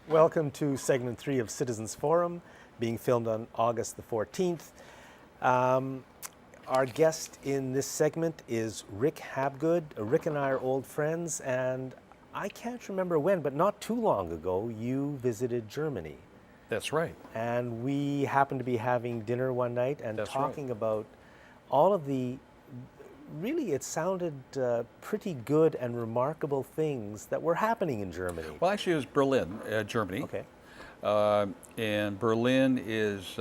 Welcome to segment 3 of Citizens Forum, being filmed on August the 14th. Our guest in this segment is Rick Habgood. Rick and I are old friends, and I can't remember when, but not too long ago, you visited Germany. That's right. And we happened to be having dinner one night and That's talking about all of the, really it sounded pretty good and remarkable things that were happening in Germany. Well, actually, it was Berlin, Germany. Okay. And Berlin is,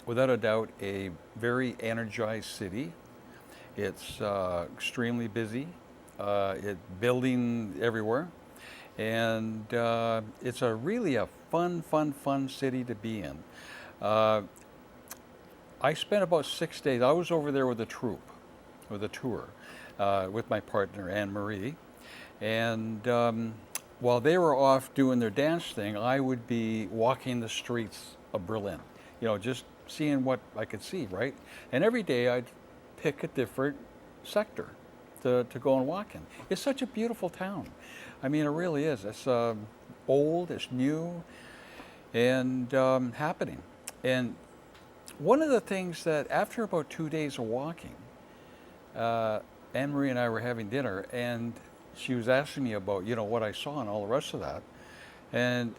without a doubt, a very energized city. It's extremely busy. It's building everywhere. And it's really a fun city to be in. I spent about 6 days. I was over there with a troupe, with a tour, with my partner, Anne-Marie. And while they were off doing their dance thing, I would be walking the streets of Berlin, just seeing what I could see, right? And every day I'd pick a different sector to go and walk in. It's such a beautiful town. I mean, it really is. It's old, it's new, and happening. And one of the things that after about 2 days of walking, Anne-Marie and I were having dinner, and she was asking me about, what I saw and all the rest of that. And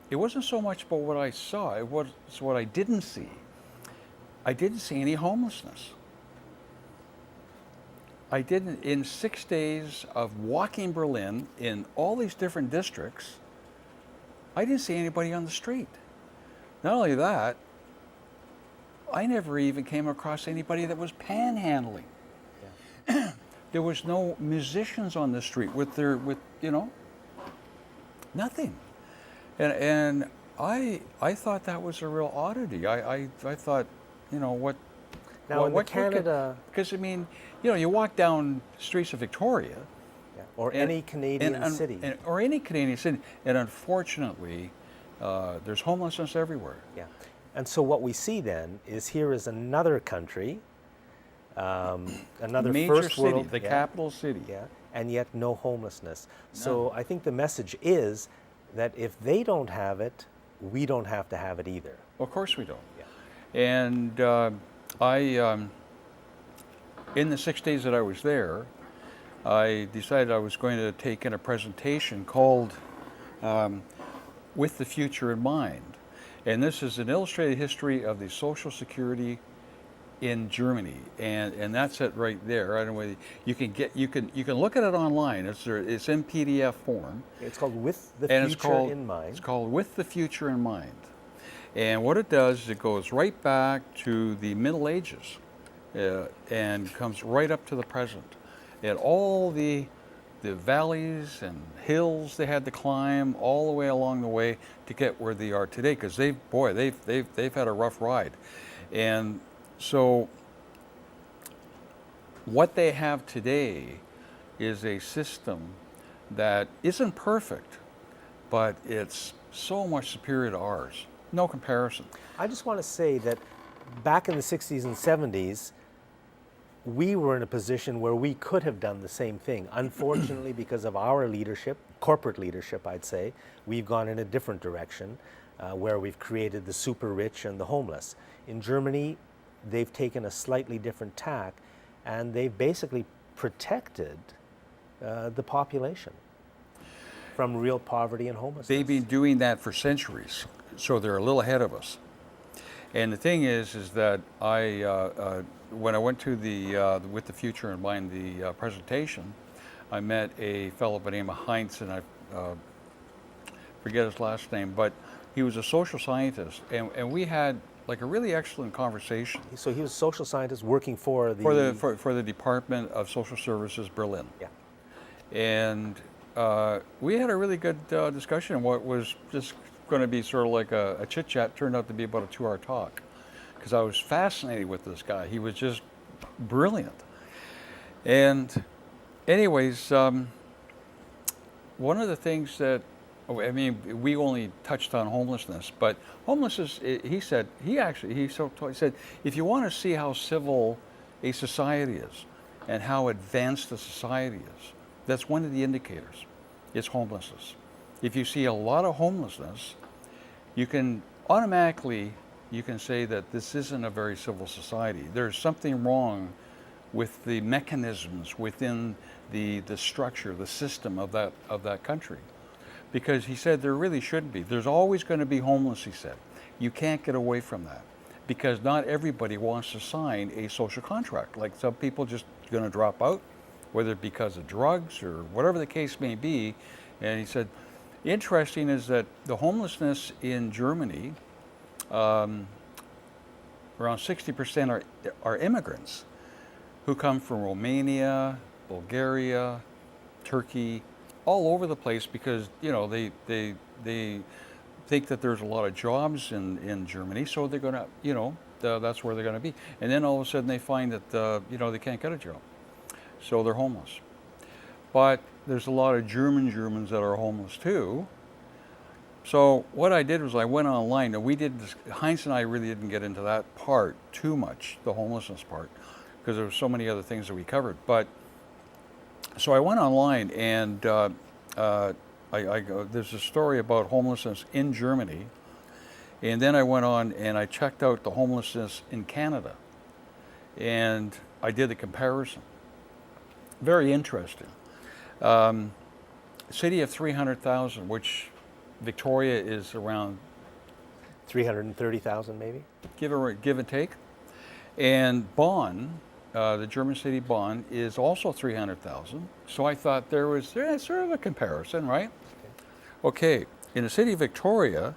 it wasn't so much about what I saw, it was what I didn't see. I didn't see any homelessness. I didn't, in 6 days of walking Berlin in all these different districts, I didn't see anybody on the street. Not only that, I never even came across anybody that was panhandling. Yeah. There was no musicians on the street with nothing. And I thought that was a real oddity. I thought, what. Now in Canada, because I mean, you walk down streets of Victoria, or any Canadian city, or any Canadian city, and unfortunately, there's homelessness everywhere. Yeah. And so what we see then is here is another country, another major first city, world, the capital city. Yeah, and yet no homelessness. So I think the message is that if they don't have it, we don't have to have it either. Well, of course we don't. Yeah. And in the 6 days that I was there, I decided I was going to take in a presentation called With the Future in Mind. And this is an illustrated history of the Social Security in Germany, and that's it right there. I don't know whether you can look at it online. It's in PDF form. It's called With the Future in Mind. It's called With the Future in Mind. And what it does is it goes right back to the Middle Ages and comes right up to the present. And all the valleys and hills they had to climb all the way along the way to get where they are today, because they've had a rough ride. And so what they have today is a system that isn't perfect, but it's so much superior to ours. No comparison. I just want to say that back in the 60s and 70s, we were in a position where we could have done the same thing. Unfortunately, because of our leadership, corporate leadership, I'd say, we've gone in a different direction where we've created the super rich and the homeless. In Germany, they've taken a slightly different tack, and they've basically protected the population from real poverty and homelessness. They've been doing that for centuries, so they're a little ahead of us. And the thing is that when I went to the With the Future in Mind, the presentation, I met a fellow by the name of Heinz, and I forget his last name, but he was a social scientist, and we had like a really excellent conversation. So he was a social scientist working for the Department of Social Services, Berlin. Yeah. And we had a really good discussion. What was just going to be sort of like a chit chat turned out to be about a 2-hour talk, because I was fascinated with this guy. He was just brilliant. And anyways, one of the things that, I mean, we only touched on homelessness, but homelessness, he said, if you want to see how civil a society is and how advanced a society is, that's one of the indicators. It's homelessness. if you see a lot of homelessness, you can automatically, you can say that this isn't a very civil society. There's something wrong with the mechanisms within the structure, the system of that country. Because he said there really shouldn't be. There's always going to be homeless, he said. You can't get away from that. Because not everybody wants to sign a social contract. Like some people just going to drop out, whether because of drugs or whatever the case may be. And he said, interesting is that the homelessness in Germany, around 60% are immigrants who come from Romania, Bulgaria, Turkey, all over the place because, you know, they think that there's a lot of jobs in Germany, so they're going to, you know, that's where they're going to be. And then all of a sudden they find that, you know, they can't get a job. So they're homeless. But there's a lot of Germans that are homeless too. So what I did was I went online, and we did this, Heinz and I really didn't get into that part too much, the homelessness part, because there were so many other things that we covered. But so I went online, and there's a story about homelessness in Germany, and then I went on and I checked out the homelessness in Canada, and I did the comparison. Very interesting. City of 300,000, which Victoria is around 330,000 maybe? give and take. And Bonn, the German city Bonn, is also 300,000. So I thought there was sort of a comparison, right? Okay, in the city of Victoria,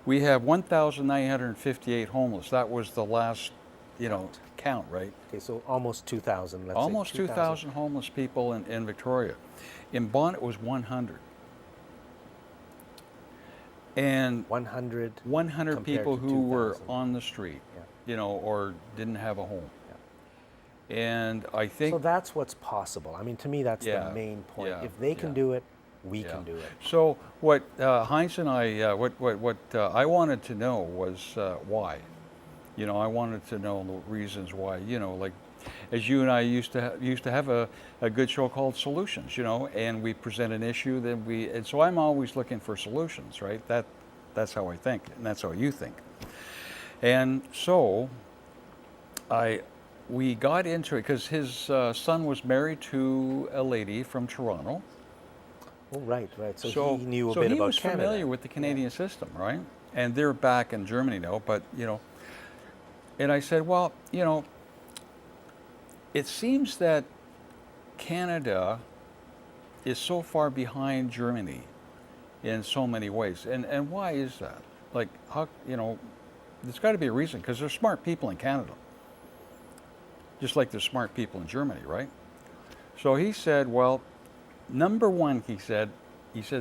we have 1,958 homeless. That was the last, you know, count, right? Okay, so almost 2,000, let's Almost say. 2,000 homeless people in Victoria. In Bonn, it was 100. And 100 people to who were 2,000. on the street, Yeah. you know, or didn't have a home. Yeah. And I think So that's what's possible. I mean, to me, that's Yeah, the main point. yeah, If they can yeah. do it, we can do it. So what Heinz and I, what I wanted to know was why. You know, I wanted to know the reasons why. You know, like as you and I used to have a good show called Solutions. You know, and we present an issue, and so I'm always looking for solutions, right? That's how I think, and that's how you think. And so we got into it because his son was married to a lady from Toronto. Oh, right. So he knew a bit So he about was Canada. familiar with the Canadian system, right? And they're back in Germany now, but, you know, and I said, well, you know, it seems that Canada is so far behind Germany in so many ways. And why is that? Like, how, you know, there's got to be a reason, because there's smart people in Canada, just like there's smart people in Germany, right? So he said, well, number one,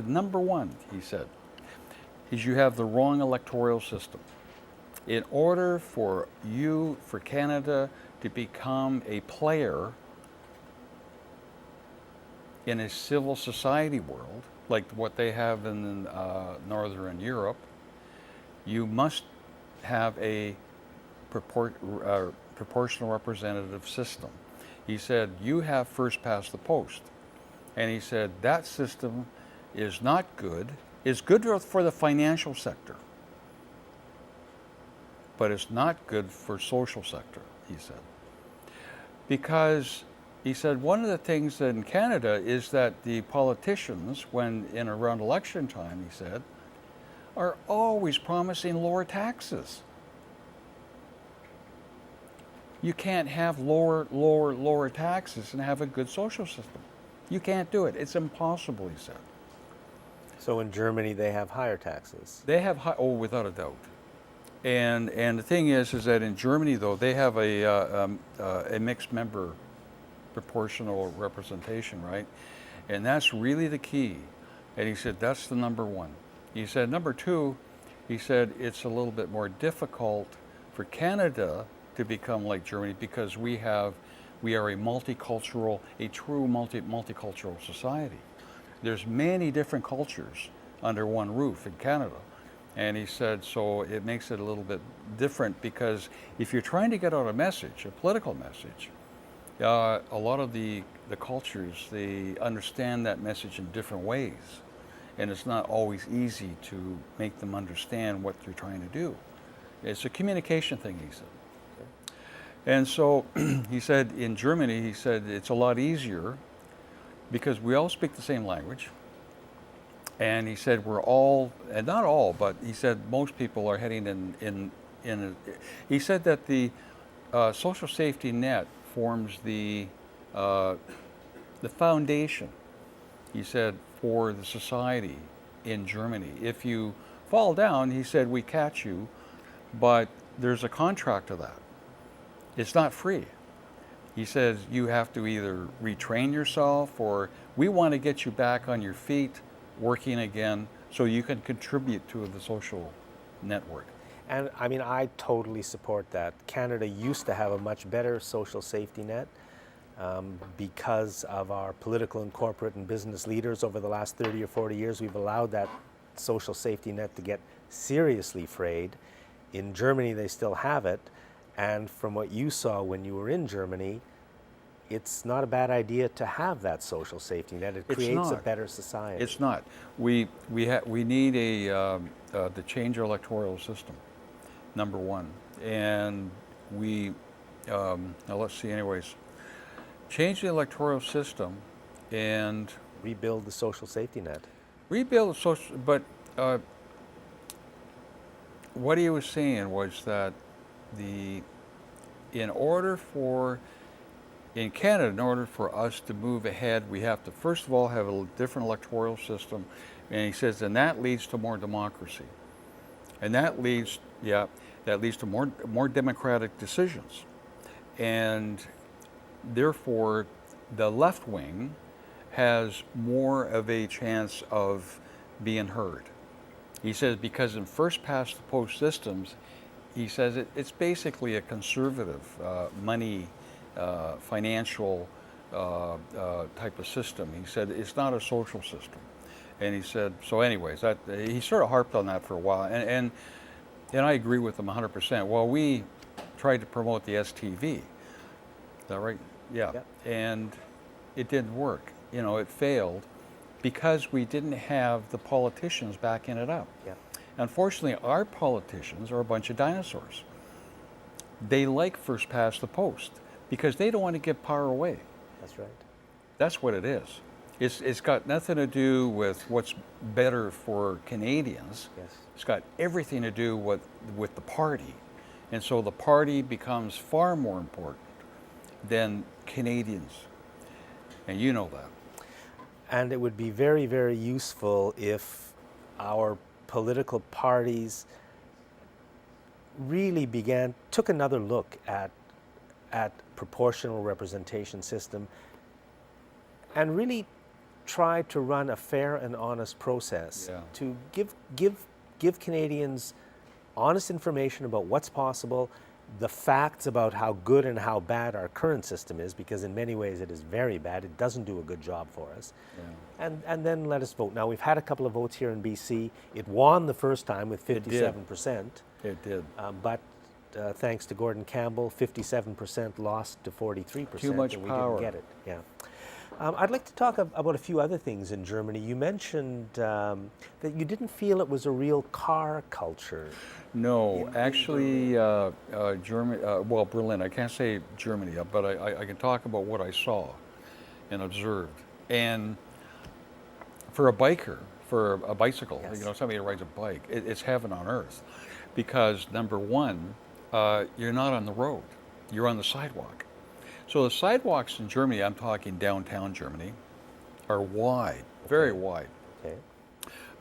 number one, is you have the wrong electoral system. In order for Canada to become a player in a civil society world, like what they have in Northern Europe, you must have a proportional representative system. He said, you have first past the post. And he said, that system is not good. It's good for the financial sector, but it's not good for social sector, he said. Because he said one of the things in Canada is that the politicians, when in around election time, he said, are always promising lower taxes. You can't have lower taxes and have a good social system. You can't do it. It's impossible, he said. So in Germany, they have higher taxes. They have without a doubt. And the thing is that in Germany, though, they have a mixed member proportional representation, right? And that's really the key. And he said that's the number one. He said number two, he said it's a little bit more difficult for Canada to become like Germany because we are a multicultural, a true multicultural society. There's many different cultures under one roof in Canada. And he said, so it makes it a little bit different because if you're trying to get out a message, a political message, a lot of the cultures, they understand that message in different ways. and it's not always easy to make them understand what you're trying to do. It's a communication thing, he said. And so he said in Germany, he said it's a lot easier because we all speak the same language. And he said we're all, and not all, but he said most people are heading he said that the social safety net forms the foundation, he said, for the society in Germany. If you fall down, he said, we catch you, but there's a contract to that. It's not free. He says you have to either retrain yourself, or we want to get you back on your feet, working again, so you can contribute to the social network. And I mean, I totally support that. Canada used to have a much better social safety net because of our political and corporate and business leaders over the last 30 or 40 years. We've allowed that social safety net to get seriously frayed. In Germany, they still have it. And from what you saw when you were in Germany, it's not a bad idea to have that social safety net. It creates a better society. It's not. We need to change our electoral system, number one. And now let's see, anyways, change the electoral system and rebuild the social safety net. Rebuild the social, but what he was saying was that in Canada, in order for us to move ahead, we have to first of all have a different electoral system, and he says, and that leads to more democracy, and that leads to more democratic decisions, and therefore the left wing has more of a chance of being heard. He says because in first past the post systems, he says it's basically a conservative money, financial type of system. He said it's not a social system. And he said, so anyways, he sort of harped on that for a while. And I agree with him 100%. Well, we tried to promote the STV. Is that right? Yeah. Yep. And it didn't work. You know, it failed because we didn't have the politicians backing it up. Yeah. Unfortunately, our politicians are a bunch of dinosaurs. They like first past the post because they don't want to give power away. That's right. That's what it is. It's got nothing to do with what's better for Canadians. Yes. It's got everything to do with the party. And so the party becomes far more important than Canadians. And you know that. And it would be very, very useful if our political parties really took another look at proportional representation system and really tried to run a fair and honest process to give Canadians honest information about what's possible, the facts about how good and how bad our current system is, because in many ways it is very bad. It doesn't do a good job for us. Yeah. And then let us vote. Now, we've had a couple of votes here in BC. It won the first time with 57%. It did. But thanks to Gordon Campbell, 57% lost to 43%. Too much power. We didn't get it. Yeah. I'd like to talk about a few other things in Germany. You mentioned that you didn't feel it was a real car culture. No, actually, Berlin. I can't say Germany, but I can talk about what I saw and observed. And for a biker, for a bicycle, yes. You know, somebody who rides a bike, it's heaven on earth. Because number one, you're not on the road, you're on the sidewalk. So the sidewalks in Germany, I'm talking downtown Germany, are wide, very wide. Okay.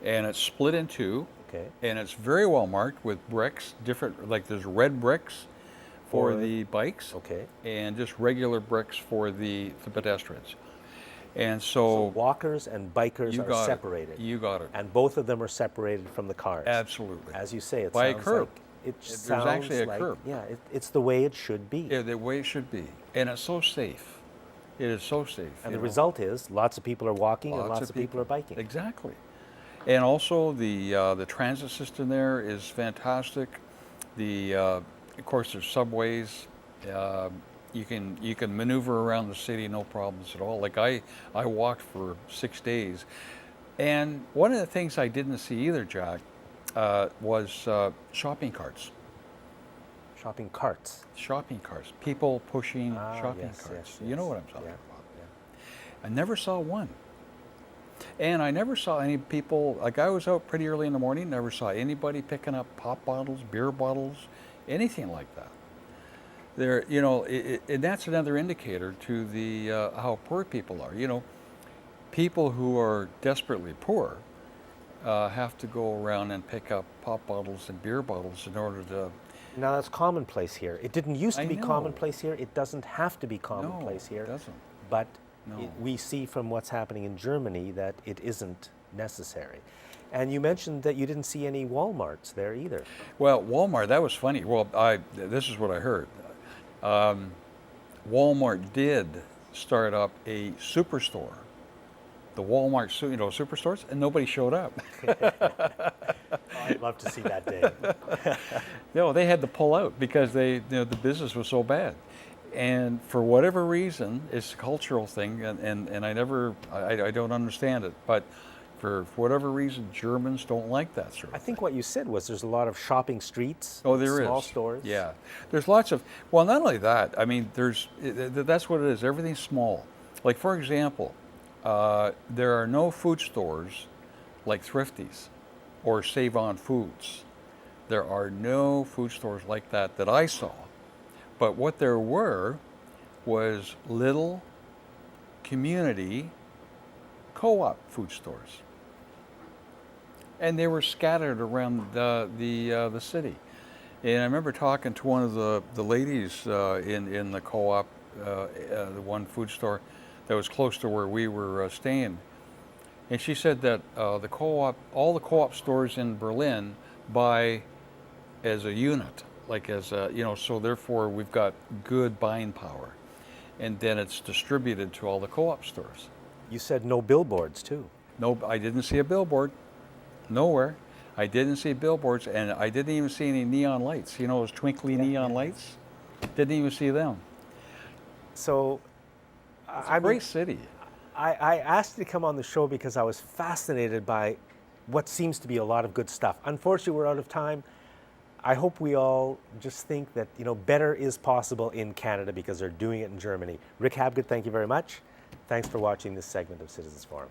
And it's split in two. Okay. And it's very well marked with bricks, different, like there's red bricks for the bikes. Okay. And just regular bricks for the pedestrians. And so walkers and bikers are separated. You got it. And both of them are separated from the cars. Absolutely. As you say, it by sounds a curb. Like There's actually a curb. Yeah, it's the way it should be. Yeah, the way it should be. And it's so safe. It is so safe. And the result is lots of people are walking and lots of people are biking. Exactly. And also the transit system there is fantastic. Of course, there's subways. You can maneuver around the city, no problems at all. Like I walked for 6 days. And one of the things I didn't see either, Jack, was shopping carts. Shopping carts. Shopping carts. People pushing shopping Yes, carts. yes, You know yes. what I'm talking Yeah, about. yeah. I never saw one. And I never saw any people, like I was out pretty early in the morning, never saw anybody picking up pop bottles, beer bottles, anything like that. There, you know, and that's another indicator to the how poor people are. You know, people who are desperately poor have to go around and pick up pop bottles and beer bottles in order to. Now that's commonplace here. It didn't used to I be know. commonplace here. It doesn't have to be commonplace No, here. it doesn't. But No. we see from what's happening in Germany that it isn't necessary. And you mentioned that you didn't see any Walmarts there either. Well, Walmart, that was funny. Well, this is what I heard. Walmart did start up a superstore, the Walmart, superstores, and nobody showed up. I'd love to see that day. No, they had to pull out because the business was so bad. And for whatever reason, it's a cultural thing, and I don't understand it, but for whatever reason, Germans don't like that sort of I thing. think what you said was there's a lot of shopping streets, Oh, there is. small stores. Yeah. There's lots of, well, not only that, I mean, that's what it is. Everything's small. Like, for example, there are no food stores like Thrifty's or Save On Foods. There are no food stores like that I saw. But what there were was little community co-op food stores. And they were scattered around the city. And I remember talking to one of the ladies in the co-op, the one food store that was close to where we were staying. And she said that all the co-op stores in Berlin buy as a unit, like as a, so therefore we've got good buying power. And then it's distributed to all the co-op stores. You said no billboards too. No, I didn't see a billboard. Nowhere. I didn't see billboards, and I didn't even see any neon lights. You know those twinkly neon lights? Didn't even see them. So, It's a great city. I asked you to come on the show because I was fascinated by what seems to be a lot of good stuff. Unfortunately, we're out of time. I hope we all just think that better is possible in Canada because they're doing it in Germany. Rick Habgood, thank you very much. Thanks for watching this segment of Citizens Forum.